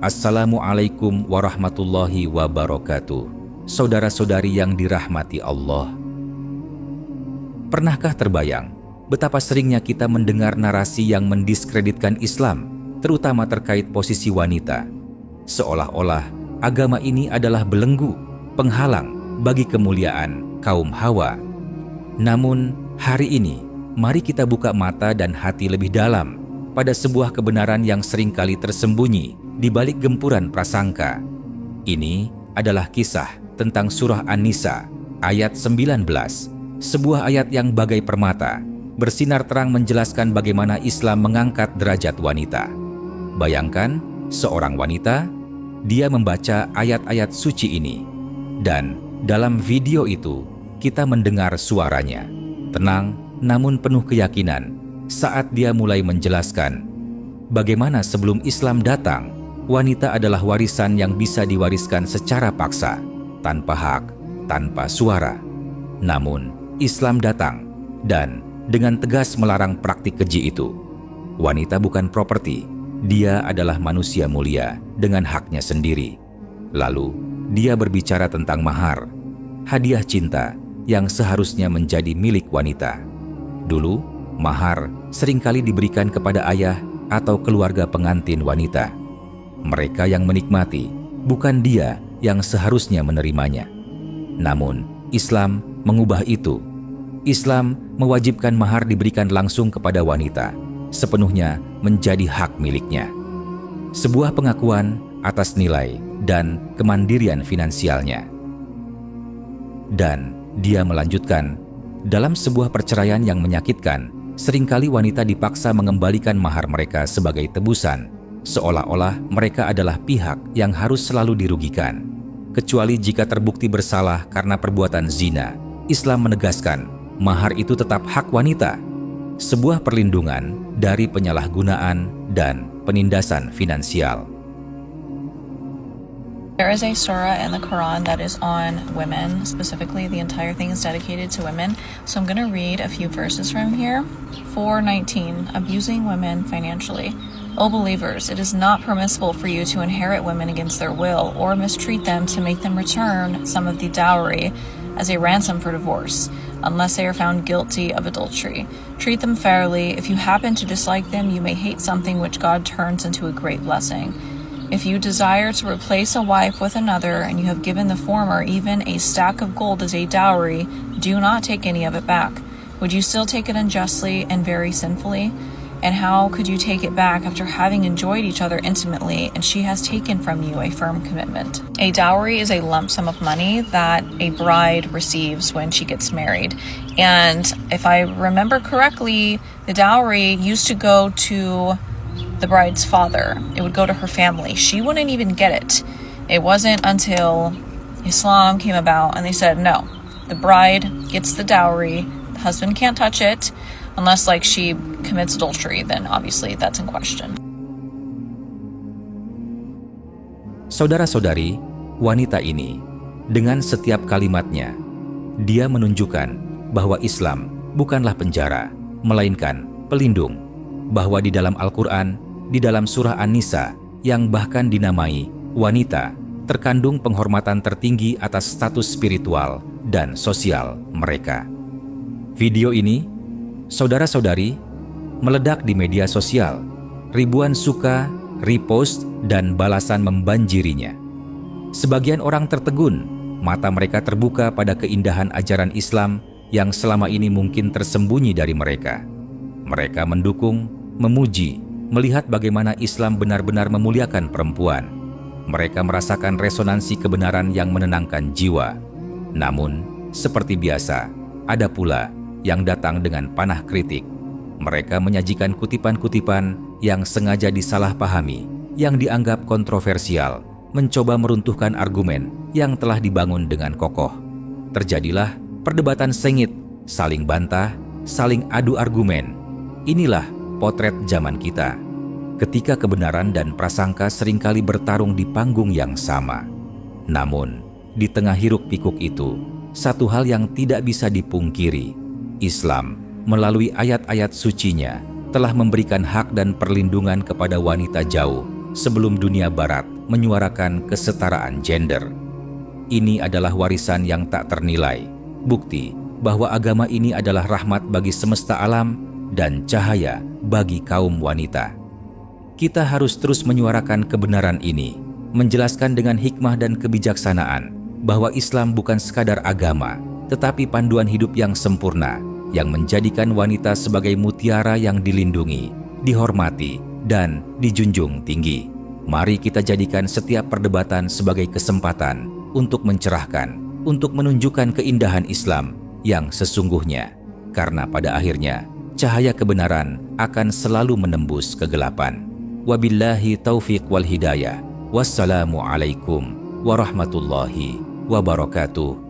Assalamualaikum warahmatullahi wabarakatuh. Saudara-saudari yang dirahmati Allah. Pernahkah terbayang betapa seringnya kita mendengar narasi yang mendiskreditkan Islam, terutama terkait posisi wanita? Seolah-olah agama ini adalah belenggu, penghalang bagi kemuliaan kaum Hawa. Namun, hari ini, mari kita buka mata dan hati lebih dalam pada sebuah kebenaran yang seringkali tersembunyi di balik gempuran prasangka. Ini adalah kisah tentang surah An-Nisa ayat 19, sebuah ayat yang bagai permata, bersinar terang menjelaskan bagaimana Islam mengangkat derajat wanita. Bayangkan, seorang wanita, dia membaca ayat-ayat suci ini, dan dalam video itu kita mendengar suaranya, tenang namun penuh keyakinan, saat dia mulai menjelaskan bagaimana sebelum Islam datang, wanita adalah warisan yang bisa diwariskan secara paksa, tanpa hak, tanpa suara. Namun, Islam datang dan dengan tegas melarang praktik keji itu. Wanita bukan properti, dia adalah manusia mulia dengan haknya sendiri. Lalu, dia berbicara tentang mahar, hadiah cinta yang seharusnya menjadi milik wanita. Dulu, mahar seringkali diberikan kepada ayah atau keluarga pengantin wanita. Mereka yang menikmati, bukan dia yang seharusnya menerimanya. Namun, Islam mengubah itu. Islam mewajibkan mahar diberikan langsung kepada wanita, sepenuhnya menjadi hak miliknya. Sebuah pengakuan atas nilai dan kemandirian finansialnya. Dan dia melanjutkan, dalam sebuah perceraian yang menyakitkan, seringkali wanita dipaksa mengembalikan mahar mereka sebagai tebusan, seolah-olah mereka adalah pihak yang harus selalu dirugikan. Kecuali jika terbukti bersalah karena perbuatan zina, Islam menegaskan mahar itu tetap hak wanita, sebuah perlindungan dari penyalahgunaan dan penindasan finansial. There is a surah in the Quran that is on women. Specifically, the entire thing is dedicated to women. So I'm going to read a few verses from here. 4:19, abusing women financially. O believers, it is not permissible for you to inherit women against their will or mistreat them to make them return some of the dowry as a ransom for divorce, unless they are found guilty of adultery. Treat them fairly. If you happen to dislike them, you may hate something which God turns into a great blessing. If you desire to replace a wife with another, and you have given the former even a stack of gold as a dowry, do not take any of it back. Would you still take it unjustly and very sinfully? And how could you take it back after having enjoyed each other intimately, and she has taken from you a firm commitment? A dowry is a lump sum of money that a bride receives when she gets married. And if I remember correctly, the dowry used to go to the bride's father. It would go to her family. She wouldn't even get it. It wasn't until Islam came about and they said, no, the bride gets the dowry, the husband can't touch it, unless like she commits adultery, then obviously that's in question. Saudara-saudari, wanita ini, dengan setiap kalimatnya, dia menunjukkan bahwa Islam bukanlah penjara, melainkan pelindung. Bahwa di dalam Al-Quran, di dalam surah An-Nisa, yang bahkan dinamai wanita, terkandung penghormatan tertinggi atas status spiritual dan sosial mereka. Video ini, saudara-saudari, meledak di media sosial. Ribuan suka, repost, dan balasan membanjirinya. Sebagian orang tertegun, mata mereka terbuka pada keindahan ajaran Islam yang selama ini mungkin tersembunyi dari mereka. Mereka mendukung, memuji, melihat bagaimana Islam benar-benar memuliakan perempuan. Mereka merasakan resonansi kebenaran yang menenangkan jiwa. Namun, seperti biasa, ada pula yang datang dengan panah kritik. Mereka menyajikan kutipan-kutipan yang sengaja disalahpahami, yang dianggap kontroversial, mencoba meruntuhkan argumen yang telah dibangun dengan kokoh. Terjadilah perdebatan sengit, saling bantah, saling adu argumen. Inilah potret zaman kita, ketika kebenaran dan prasangka seringkali bertarung di panggung yang sama. Namun, di tengah hiruk-pikuk itu, satu hal yang tidak bisa dipungkiri, Islam melalui ayat-ayat sucinya telah memberikan hak dan perlindungan kepada wanita jauh sebelum dunia barat menyuarakan kesetaraan gender. Ini adalah warisan yang tak ternilai, bukti bahwa agama ini adalah rahmat bagi semesta alam dan cahaya bagi kaum wanita. Kita harus terus menyuarakan kebenaran ini, menjelaskan dengan hikmah dan kebijaksanaan bahwa Islam bukan sekadar agama, tetapi panduan hidup yang sempurna yang menjadikan wanita sebagai mutiara yang dilindungi, dihormati, dan dijunjung tinggi. Mari kita jadikan setiap perdebatan sebagai kesempatan untuk mencerahkan, untuk menunjukkan keindahan Islam yang sesungguhnya, karena pada akhirnya cahaya kebenaran akan selalu menembus kegelapan. Wabillahi taufiq wal hidayah. Wassalamualaikum warahmatullahi wabarakatuh.